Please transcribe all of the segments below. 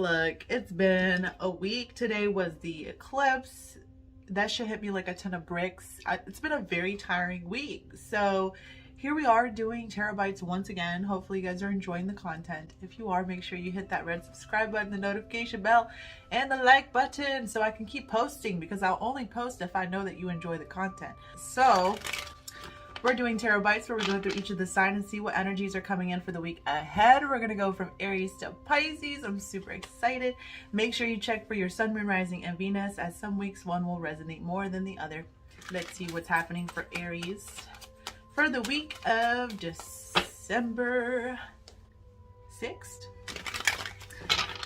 Look, it's been a week. Today was the eclipse. That should hit me like a ton of bricks. It's been a very tiring week. So here we are doing terabytes once again. Hopefully you guys are enjoying the content. If you are, make sure you hit that red subscribe button, the notification bell, and the like button so I can keep posting, because I'll only post if I know that you enjoy the content. So we're doing terabytes where we go through each of the signs and see what energies are coming in for the week ahead. We're going to go from Aries to Pisces. I'm super excited. Make sure you check for your sun, moon, rising, and Venus, as some weeks one will resonate more than the other. Let's see what's happening for Aries for the week of December 6th.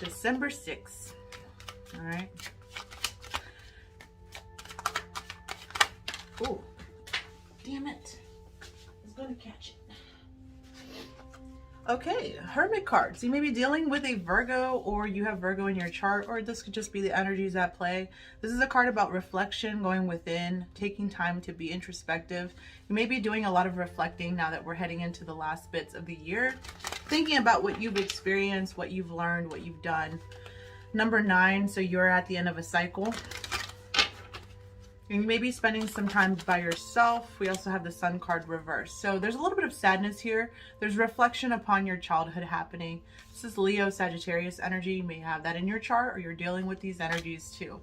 December 6th. All right. Oh, damn it. Going to catch it. Okay, Hermit card. So you may be dealing with a Virgo, or you have Virgo in your chart, or this could just be the energies at play. This is a card about reflection, going within, taking time to be introspective. You may be doing a lot of reflecting now that we're heading into the last bits of the year, thinking about what you've experienced, what you've learned, what you've done. Number 9, so you're at the end of a cycle. You may be spending some time by yourself. We also have the Sun card reversed. So there's a little bit of sadness here. There's reflection upon your childhood happening. This is Leo, Sagittarius energy. You may have that in your chart, or you're dealing with these energies too.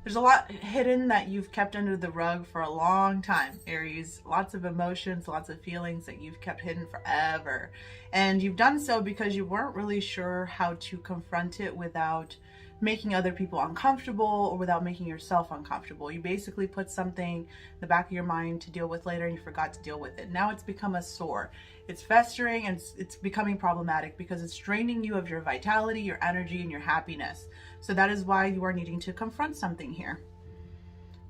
There's a lot hidden that you've kept under the rug for a long time, Aries. Lots of emotions, lots of feelings that you've kept hidden forever. And you've done so because you weren't really sure how to confront it without making other people uncomfortable, or without making yourself uncomfortable. You basically put something in the back of your mind to deal with later, and you forgot to deal with it. Now it's become a sore. It's festering, and it's becoming problematic because it's draining you of your vitality, your energy, and your happiness. So that is why you are needing to confront something here.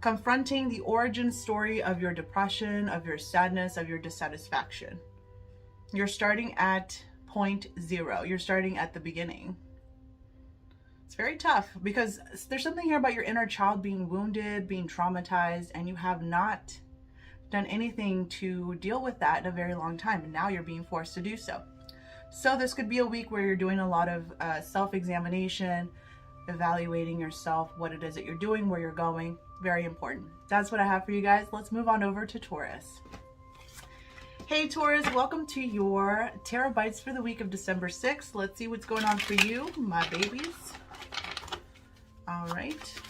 Confronting the origin story of your depression, of your sadness, of your dissatisfaction. You're starting at point 0. You're starting at the beginning. It's very tough because there's something here about your inner child being wounded, being traumatized, and you have not done anything to deal with that in a very long time, and now you're being forced to do so. So this could be a week where you're doing a lot of self-examination, evaluating yourself, what it is that you're doing, where you're going. Very important. That's what I have for you guys. Let's move on over to Taurus. Hey Taurus, welcome to your terabytes for the week of December 6th. Let's see what's going on for you, my babies. All right.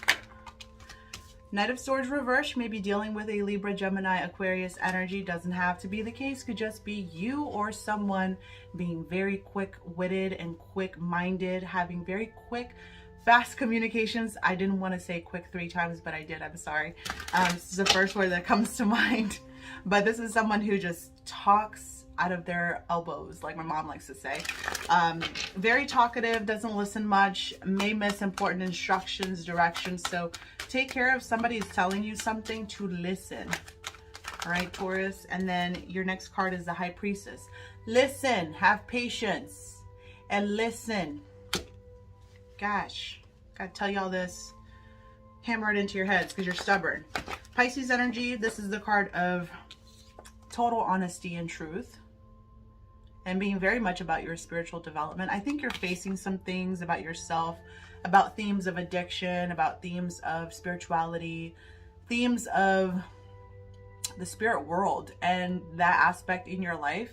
Knight of Swords reverse. You may be dealing with a Libra, Gemini, Aquarius energy. Doesn't have to be the case. Could just be you or someone being very quick-witted and quick-minded, having very quick, fast communications. I didn't want to say quick 3 times, but I did. I'm sorry. This is the first word that comes to mind. But this is someone who just talks out of their elbows, like my mom likes to say. Very talkative, doesn't listen much, may miss important instructions, directions. So take care if somebody is telling you something, to listen. All right, Taurus. And then your next card is the High Priestess. Listen, have patience, and listen. Gosh, gotta tell y'all this. Hammer it into your heads because you're stubborn. Pisces energy, this is the card of total honesty and truth, and being very much about your spiritual development. I think you're facing some things about yourself, about themes of addiction, about themes of spirituality, themes of the spirit world, and that aspect in your life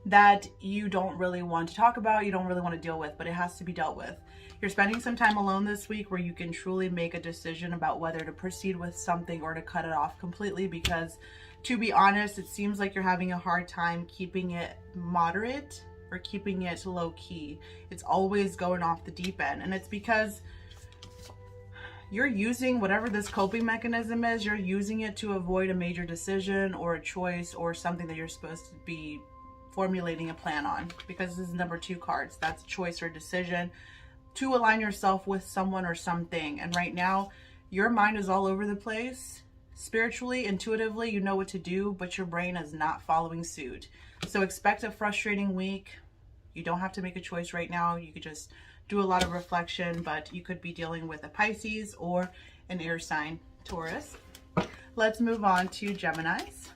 that you don't really want to talk about, you don't really want to deal with, but it has to be dealt with. You're spending some time alone this week where you can truly make a decision about whether to proceed with something or to cut it off completely, because to be honest, it seems like you're having a hard time keeping it moderate or keeping it low key. It's always going off the deep end, and it's because you're using whatever this coping mechanism is, you're using it to avoid a major decision or a choice or something that you're supposed to be formulating a plan on, because this is number 2 cards. That's choice or decision to align yourself with someone or something. And right now your mind is all over the place. Spiritually, intuitively, you know what to do, but your brain is not following suit. So expect a frustrating week. You don't have to make a choice right now. You could just do a lot of reflection, but you could be dealing with a Pisces or an air sign, Taurus. Let's move on to Geminis.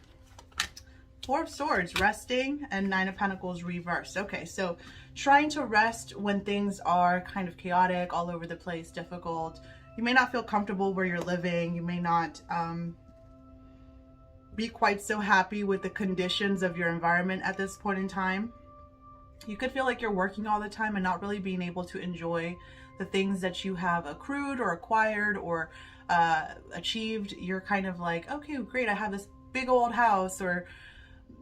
Four of Swords, resting, and Nine of Pentacles reversed. Okay, so trying to rest when things are kind of chaotic, all over the place, difficult. You may not feel comfortable where you're living. You may not be quite so happy with the conditions of your environment at this point in time. You could feel like you're working all the time and not really being able to enjoy the things that you have accrued or acquired or achieved. You're kind of like, okay, great, I have this big old house or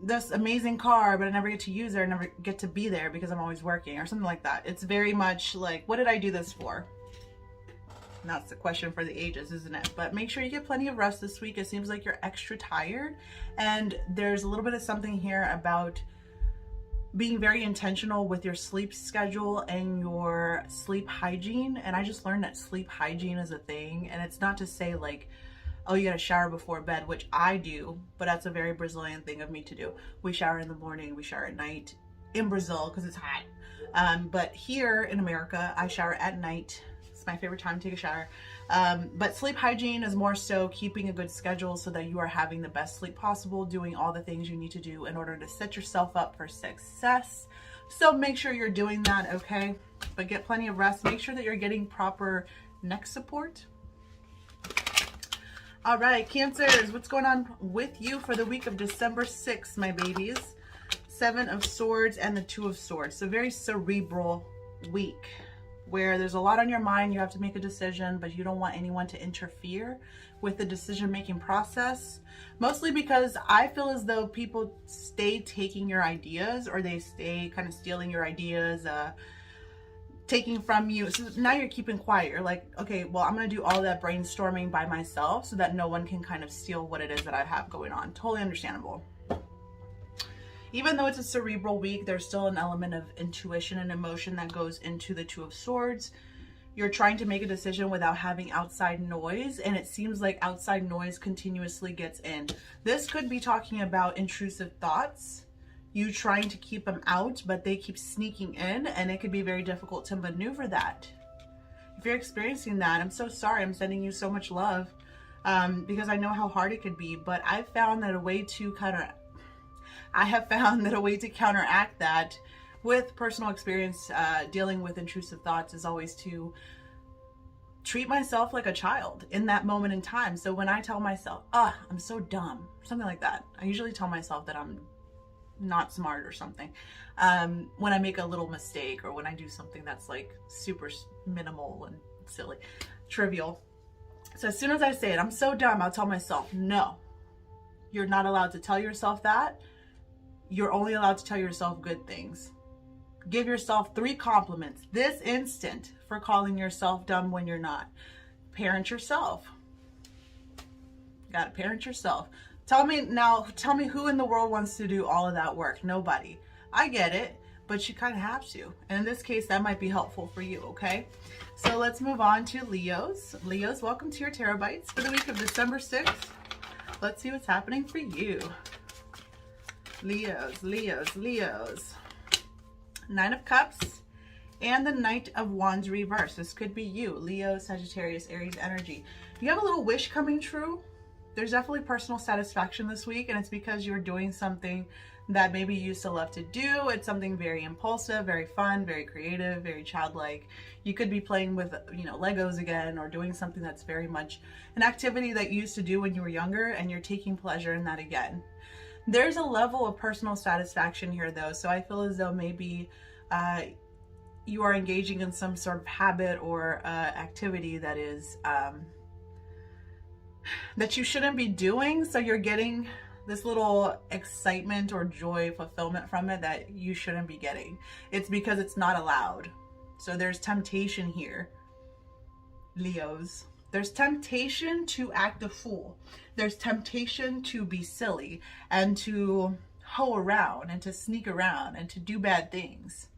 this amazing car, but I never get to use it, I never get to be there because I'm always working or something like that. It's very much like, what did I do this for? And that's the question for the ages, isn't it? But make sure you get plenty of rest this week. It seems like you're extra tired, and there's a little bit of something here about being very intentional with your sleep schedule and your sleep hygiene. And I just learned that sleep hygiene is a thing, and it's not to say like, oh, you gotta shower before bed, which I do, but that's a very Brazilian thing of me to do. We shower in the morning, we shower at night in Brazil because it's hot. But here in America, I shower at night. It's my favorite time to take a shower. But sleep hygiene is more so keeping a good schedule so that you are having the best sleep possible, doing all the things you need to do in order to set yourself up for success. So make sure you're doing that, okay? But get plenty of rest. Make sure that you're getting proper neck support. All right, Cancers, what's going on with you for the week of December 6th, my babies? Seven of Swords and the Two of Swords. So very cerebral week where there's a lot on your mind. You have to make a decision, but you don't want anyone to interfere with the decision-making process. Mostly because I feel as though people stay taking your ideas, or they stay kind of stealing your ideas, taking from you. So now you're keeping quiet. You're like, okay, well, I'm going to do all that brainstorming by myself so that no one can kind of steal what it is that I have going on. Totally understandable. Even though it's a cerebral week, there's still an element of intuition and emotion that goes into the Two of Swords. You're trying to make a decision without having outside noise, and it seems like outside noise continuously gets in. This could be talking about intrusive thoughts, you trying to keep them out, but they keep sneaking in, and it could be very difficult to maneuver that. If you're experiencing that, I'm so sorry. I'm sending you so much love because I know how hard it could be, but I have found that a way to counteract that with personal experience dealing with intrusive thoughts is always to treat myself like a child in that moment in time. So when I tell myself, I'm so dumb, something like that, I usually tell myself that I'm not smart or something. When I make a little mistake, or when I do something that's like super minimal and silly, trivial. So as soon as I say it, I'm so dumb, I'll tell myself, no, you're not allowed to tell yourself that. You're only allowed to tell yourself good things. Give yourself 3 compliments this instant for calling yourself dumb when you're not. Parent yourself. You gotta parent yourself. Tell me who in the world wants to do all of that work? Nobody. I get it, but you kind of have to. And in this case, that might be helpful for you, okay? So let's move on to Leos. Leos, welcome to your Tarot Bites for the week of December 6th. Let's see what's happening for you. Leos, Leos, Leos. 9 of Cups and the Knight of Wands reverse. This could be you, Leo, Sagittarius, Aries energy. You have a little wish coming true. There's definitely personal satisfaction this week, and it's because you're doing something that maybe you used to love to do. It's something very impulsive, very fun, very creative, very childlike. You could be playing with, Legos again, or doing something that's very much an activity that you used to do when you were younger, and you're taking pleasure in that again. There's a level of personal satisfaction here, though, so I feel as though maybe you are engaging in some sort of habit or activity that is that you shouldn't be doing, so you're getting this little excitement or joy, fulfillment from it that you shouldn't be getting. It's because it's not allowed. So there's temptation here, Leos. There's temptation to act a fool. There's temptation to be silly and to hoe around and to sneak around and to do bad things.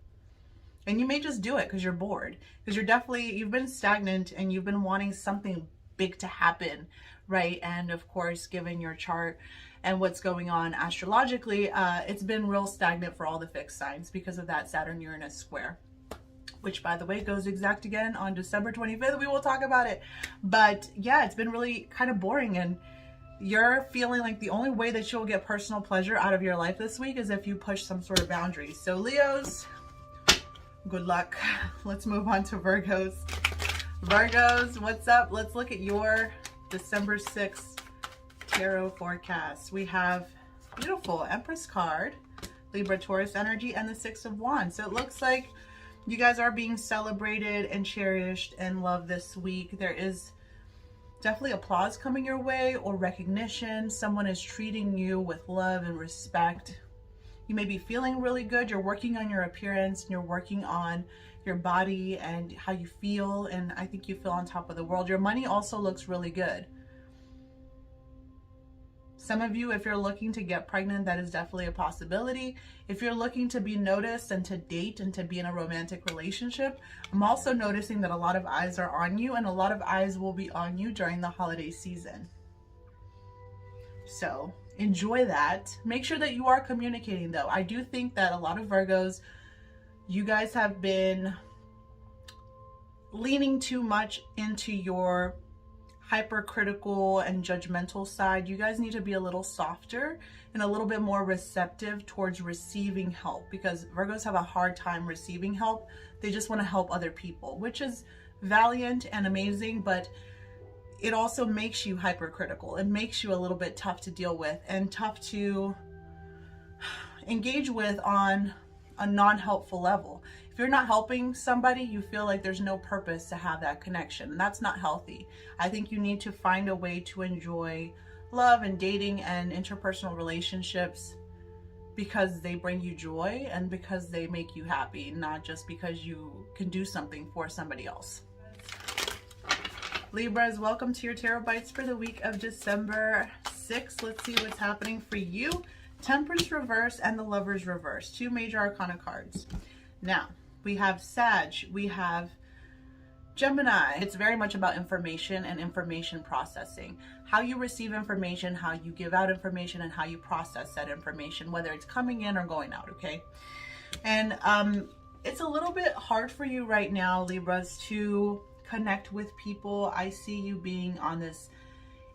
And you may just do it because you're bored, because you've been stagnant and you've been wanting something big to happen, right? And of course, given your chart and what's going on astrologically, it's been real stagnant for all the fixed signs because of that Saturn-Uranus square, which, by the way, goes exact again on December 25th. We will talk about it. But yeah, it's been really kind of boring, and You're feeling like the only way that you'll get personal pleasure out of your life this week is if you push some sort of boundaries. So Leos, good luck. Let's move on to Virgos. Virgos, what's up? Let's look at your December 6th tarot forecast. We have beautiful Empress card, Libra, Taurus energy, and the Six of Wands. So it looks like you guys are being celebrated and cherished and loved this week. There is definitely applause coming your way or recognition. Someone is treating you with love and respect. You may be feeling really good. You're working on your appearance and you're working on your body and how you feel. And I think you feel on top of the world. Your money also looks really good. Some of you, if you're looking to get pregnant, that is definitely a possibility. If you're looking to be noticed and to date and to be in a romantic relationship, I'm also noticing that a lot of eyes are on you and a lot of eyes will be on you during the holiday season. So enjoy that. Make sure that you are communicating though. I do think that a lot of Virgos, you guys have been leaning too much into your hypercritical and judgmental side. You guys need to be a little softer and a little bit more receptive towards receiving help, because Virgos have a hard time receiving help. They just want to help other people, which is valiant and amazing, but it also makes you hypercritical. It makes you a little bit tough to deal with and tough to engage with on a non-helpful level. If you're not helping somebody, you feel like there's no purpose to have that connection, and that's not healthy. I think you need to find a way to enjoy love and dating and interpersonal relationships because they bring you joy and because they make you happy, not just because you can do something for somebody else. Libras, welcome to your Tarot Bites for the week of December 6th. Let's see what's happening for you. Temperance reverse and the Lovers reverse, two major arcana cards. Now, we have Sag, we have Gemini. It's very much about information and information processing. How you receive information, how you give out information, and how you process that information, whether it's coming in or going out, okay? And it's a little bit hard for you right now, Libras, to connect with people. I see you being on this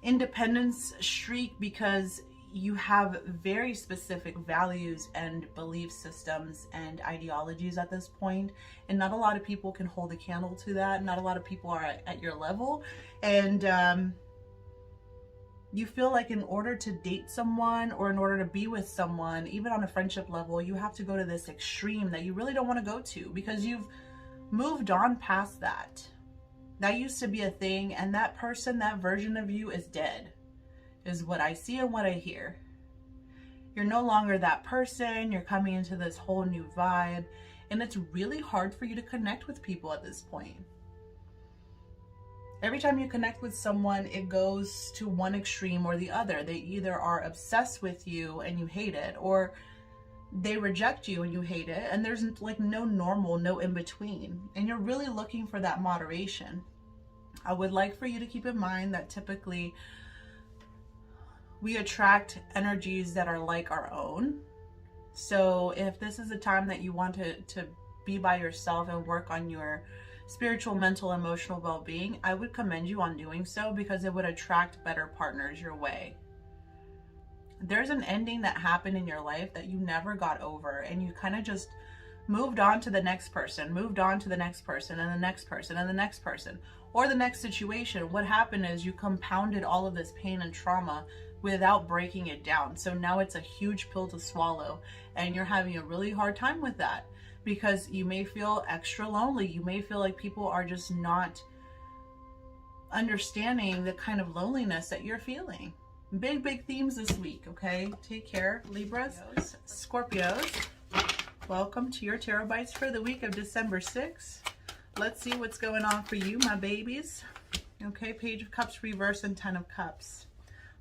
independence streak because you have very specific values and belief systems and ideologies at this point, and not a lot of people can hold a candle to that. Not a lot of people are at your level, and you feel like in order to date someone or in order to be with someone, even on a friendship level, you have to go to this extreme that you really don't want to go to because you've moved on past that. That used to be a thing, and that person, that version of you is dead, is what I see and what I hear. You're no longer that person. You're coming into this whole new vibe, and it's really hard for you to connect with people at this point. Every time you connect with someone, it goes to one extreme or the other. They either are obsessed with you and you hate it, or they reject you and you hate it, and there's like no normal, no in between, and you're really looking for that moderation. I would like for you to keep in mind that typically we attract energies that are like our own. So if this is a time that you want to be by yourself and work on your spiritual, mental, emotional well-being, I would commend you on doing so because it would attract better partners your way. There's an ending that happened in your life that you never got over, and you kind of just moved on to the next person, moved on to the next person, and the next person, and the next person, or the next situation. What happened is you compounded all of this pain and trauma without breaking it down. So now it's a huge pill to swallow, and you're having a really hard time with that because you may feel extra lonely. You may feel like people are just not understanding the kind of loneliness that you're feeling. Big themes this week, okay? Take care, Libras. Scorpios, welcome to your Tarot Bites for the week of December 6th. Let's see what's going on for you, my babies. Okay, Page of Cups reverse and 10 of Cups.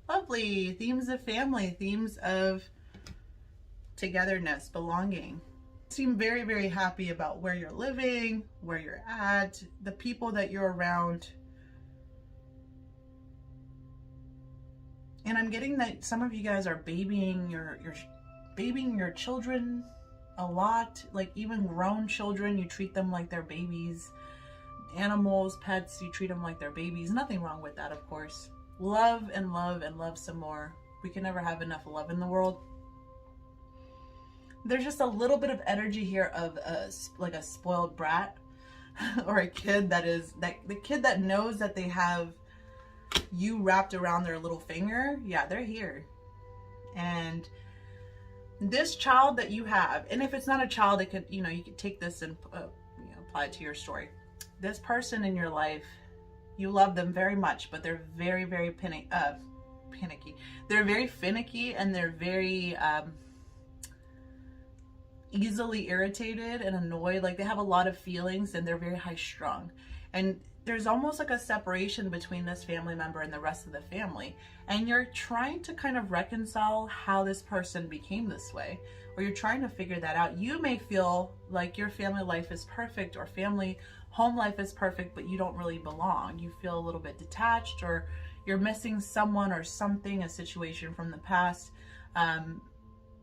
Lovely. Themes of family, themes of togetherness, belonging. Seem very happy about where you're living, where you're at, the people that you're around. And I'm getting that some of you guys are babying your children a lot. Like even grown children, you treat them like they're babies. Animals, pets, you treat them like they're babies. Nothing wrong with that, of course. Love and love and love some more. We can never have enough love in the world. There's just a little bit of energy here of like a spoiled brat or a kid that is the kid that knows that they have you wrapped around their little finger. Yeah, they're here. And this child that you have, and if it's not a child, it could, you know, you could take this and apply it to your story. This person in your life, you love them very much, but they're very, very panicky. They're very finicky, and they're very easily irritated and annoyed. Like, they have a lot of feelings, and they're very high strung. And there's almost like a separation between this family member and the rest of the family. And you're trying to kind of reconcile how this person became this way, or you're trying to figure that out. You may feel like your family life is perfect, or family home life is perfect, but you don't really belong. You feel a little bit detached, or you're missing someone or something, a situation from the past.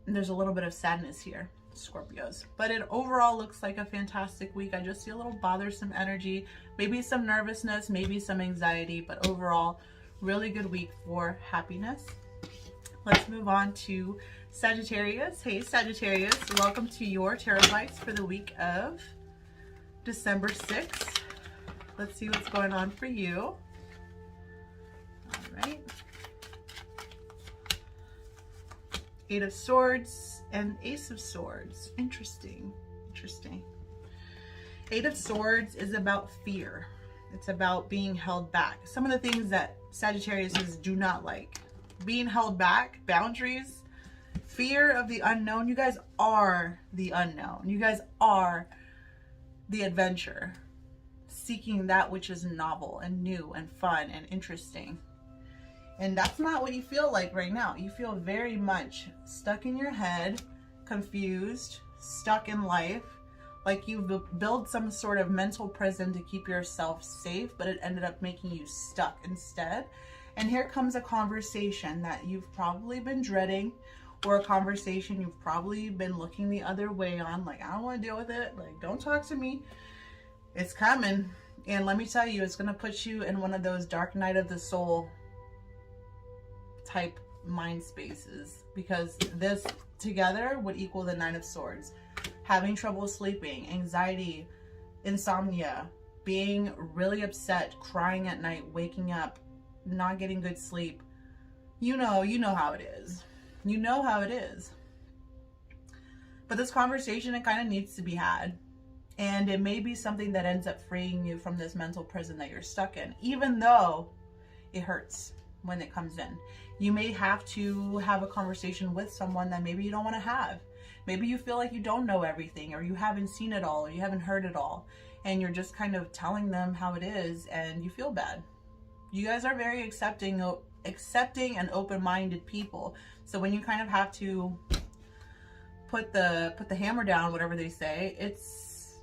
There's a little bit of sadness here, Scorpios, but it overall looks like a fantastic week. I just see a little bothersome energy, maybe some nervousness, maybe some anxiety, but overall really good week for happiness. Let's move on to Sagittarius. Hey Sagittarius, welcome to your tarot bites for the week of December 6th. Let's see what's going on for you. All right. Eight of Swords and Ace of Swords. Interesting. Eight of Swords is about fear. It's about being held back. Some of the things that Sagittarius do not like. Being held back, boundaries, fear of the unknown. You guys are the unknown. You guys are the adventure. Seeking that which is novel and new and fun and interesting. And that's not what you feel like right now. You feel very much stuck in your head, confused, stuck in life, like you've built some sort of mental prison to keep yourself safe, but it ended up making you stuck instead. And here comes a conversation that you've probably been dreading, or a conversation you've probably been looking the other way on, like, I don't want to deal with it, like, don't talk to me. It's coming. And let me tell you, it's going to put you in one of those dark night of the soul type mind spaces, because this together would equal the Nine of Swords. Having trouble sleeping, anxiety, insomnia, being really upset, crying at night, waking up, not getting good sleep. You know how it is. You know how it is. But this conversation, it kind of needs to be had. And it may be something that ends up freeing you from this mental prison that you're stuck in, even though it hurts when it comes in. You may have to have a conversation with someone that maybe you don't want to have. Maybe you feel like you don't know everything, or you haven't seen it all, or you haven't heard it all, and you're just kind of telling them how it is, and you feel bad. You guys are very accepting and open-minded people. So when you kind of have to put the hammer down, whatever they say, it's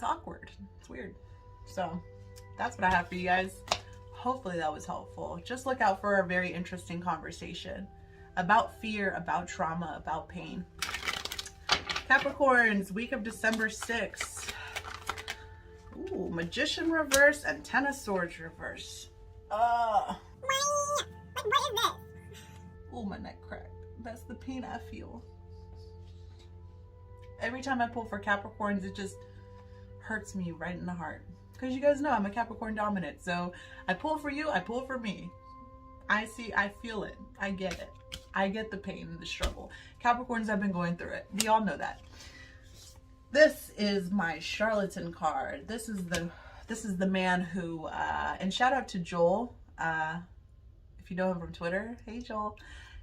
awkward. It's weird. So that's what I have for you guys. Hopefully that was helpful. Just look out for a very interesting conversation about fear, about trauma, about pain. Capricorns, week of December 6th. Ooh, Magician reverse and Ten of Swords reverse. What is this? Ooh, my neck cracked. That's the pain I feel. Every time I pull for Capricorns, it just hurts me right in the heart. Because you guys know I'm a Capricorn dominant. So I pull for you, I pull for me. I feel it. I get it. I get the pain and the struggle. Capricorns have been going through it. We all know that. This is my charlatan card. This is the man who, and shout out to Joel. If you know him from Twitter, hey Joel.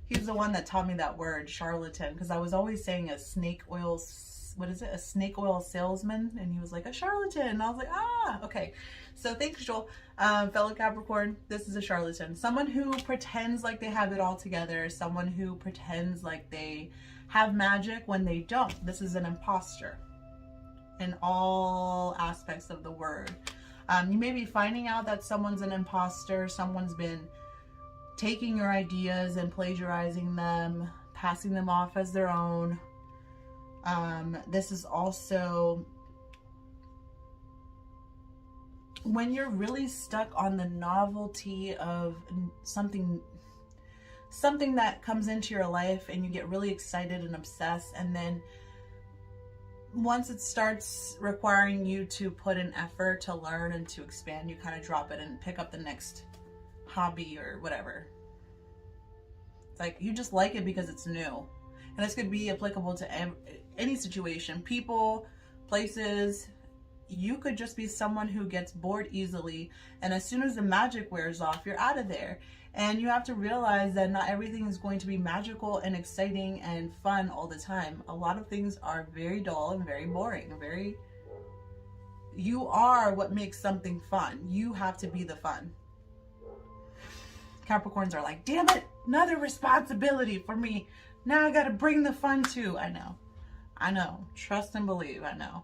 He's the one that taught me that word, charlatan, because I was always saying a snake oil, what is it? A snake oil salesman. And he was like, a charlatan. And I was like, ah, okay. So thanks, Joel. Fellow Capricorn, this is a charlatan. Someone who pretends like they have it all together. Someone who pretends like they have magic when they don't. This is an imposter in all aspects of the word. You may be finding out that someone's an imposter. Someone's been taking your ideas and plagiarizing them, passing them off as their own. This is also when you're really stuck on the novelty of something that comes into your life and you get really excited and obsessed, and then once it starts requiring you to put an effort to learn and to expand, you kind of drop it and pick up the next hobby or whatever. It's like you just like it because it's new. And this could be applicable to any situation, people, places. You could just be someone who gets bored easily, and as soon as the magic wears off, you're out of there. And you have to realize that not everything is going to be magical and exciting and fun all the time. A lot of things are very dull and very boring. You are what makes something fun. You have to be the fun. Capricorns are like, damn it, another responsibility for me. Now I gotta bring the fun too. I know. Trust and believe, I know.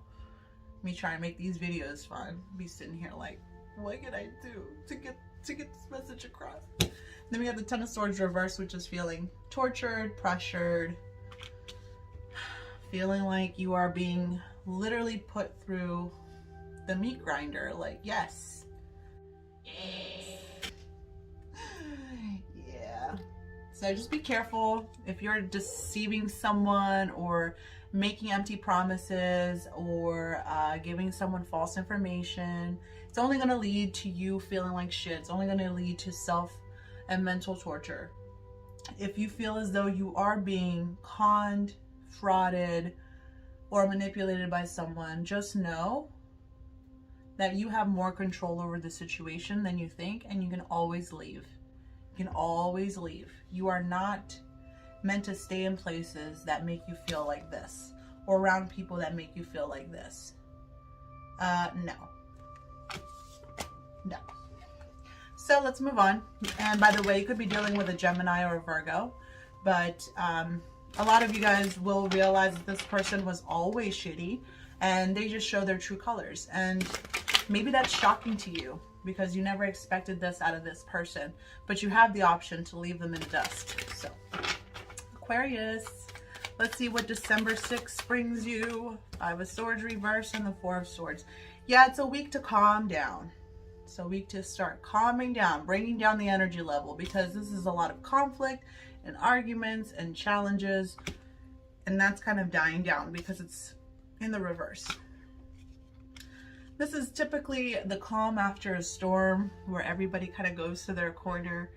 Me trying to make these videos fun. Be sitting here like, what can I do to get this message across? Then we have the Ten of Swords reverse, which is feeling tortured, pressured, feeling like you are being literally put through the meat grinder. Like, yes. Yeah. So just be careful if you're deceiving someone or making empty promises or giving someone false information. It's only going to lead to you feeling like shit. It's only going to lead to self and mental torture. If you feel as though you are being conned, frauded, or manipulated by someone, just know that you have more control over the situation than you think, and you can always leave. You can always leave. You are not meant to stay in places that make you feel like this, or around people that make you feel like this. No. So let's move on. And by the way, you could be dealing with a Gemini or a Virgo, but a lot of you guys will realize that this person was always shitty and they just show their true colors. And maybe that's shocking to you because you never expected this out of this person, but you have the option to leave them in the dust. So Aquarius, let's see what December 6th brings you. Five of Swords reverse and the Four of Swords. Yeah, it's a week to calm down. It's a week to start calming down, bringing down the energy level, because this is a lot of conflict and arguments and challenges, and that's kind of dying down because it's in the reverse. This is typically the calm after a storm where everybody kind of goes to their corner.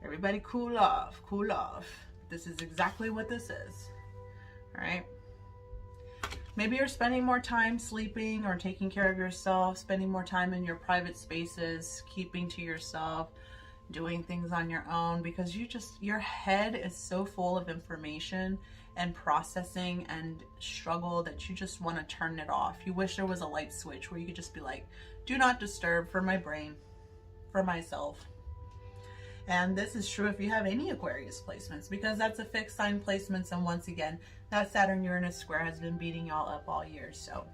Everybody cool off, cool off. This is exactly what this is. All right. Maybe you're spending more time sleeping or taking care of yourself, spending more time in your private spaces, keeping to yourself, doing things on your own, because your head is so full of information and processing and struggle that you just want to turn it off. You wish there was a light switch where you could just be like, do not disturb for my brain, for myself. And this is true if you have any Aquarius placements, because that's a fixed sign placements. And once again, that Saturn-Uranus square has been beating y'all up all year. So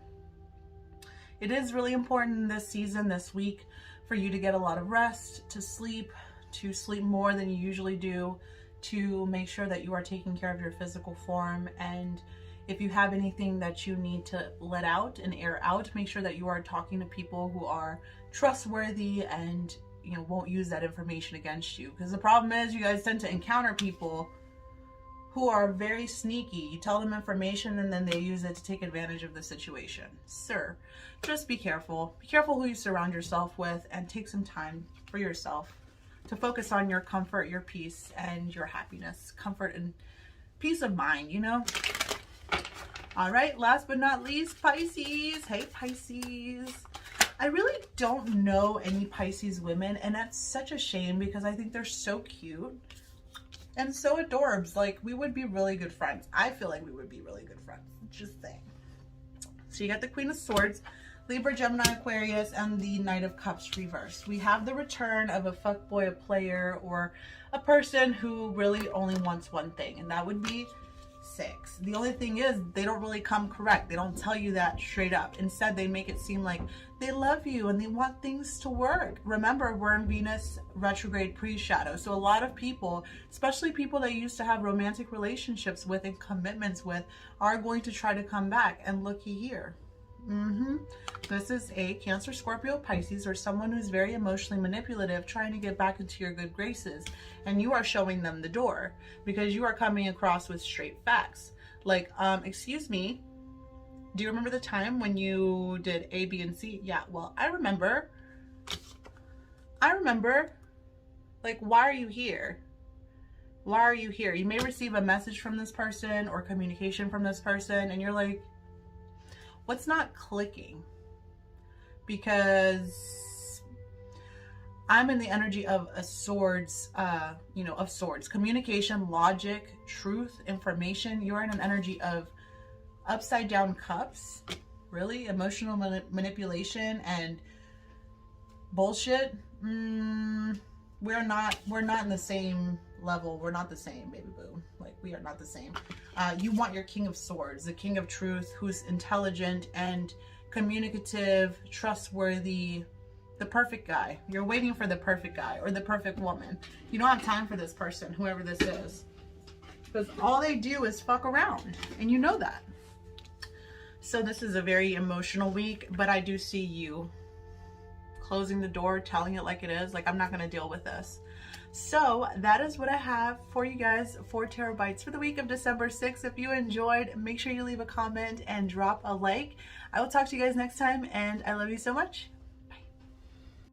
it is really important this season, this week, for you to get a lot of rest, to sleep more than you usually do, to make sure that you are taking care of your physical form. And if you have anything that you need to let out and air out, make sure that you are talking to people who are trustworthy and won't use that information against you. Because the problem is you guys tend to encounter people who are very sneaky. You tell them information and then they use it to take advantage of the situation. Sir, just be careful. Be careful who you surround yourself with, and take some time for yourself to focus on your comfort, your peace, and your happiness. Comfort and peace of mind, All right, last but not least, Pisces. Hey, Pisces. I really don't know any Pisces women, and that's such a shame because I think they're so cute and so adorbs. Like, we would be really good friends. I feel like we would be really good friends. Just saying. So you got the Queen of Swords, Libra, Gemini, Aquarius, and the Knight of Cups reversed. We have the return of a fuckboy, a player, or a person who really only wants one thing, and that would be sex. The only thing is, they don't really come correct. They don't tell you that straight up. Instead, they make it seem like they love you and they want things to work. Remember, we're in Venus retrograde pre-shadow. So a lot of people, especially people that used to have romantic relationships with and commitments with, are going to try to come back. And looky here. This is a Cancer, Scorpio, Pisces, or someone who's very emotionally manipulative, trying to get back into your good graces. And you are showing them the door because you are coming across with straight facts. Like, excuse me, do you remember the time when you did A, B, and C? Yeah, well, I remember. Like, why are you here? Why are you here? You may receive a message from this person or communication from this person, and you're like, what's not clicking? Because I'm in the energy of a swords, of swords. Communication, logic, truth, information. You're in an energy of upside down cups. Really? Emotional manipulation and bullshit. We're not in the same level. We're not the same, baby boo. Like, we are not the same. You want your King of Swords, the King of Truth, who's intelligent and communicative, trustworthy, the perfect guy. You're waiting for the perfect guy or the perfect woman. You don't have time for this person, whoever this is, because all they do is fuck around, and you know that. So this is a very emotional week, but I do see you closing the door, telling it like it is. Like, I'm not going to deal with this. So that is what I have for you guys for Tarot Bites for the week of December 6th. If you enjoyed, make sure you leave a comment and drop a like. I will talk to you guys next time, and I love you so much.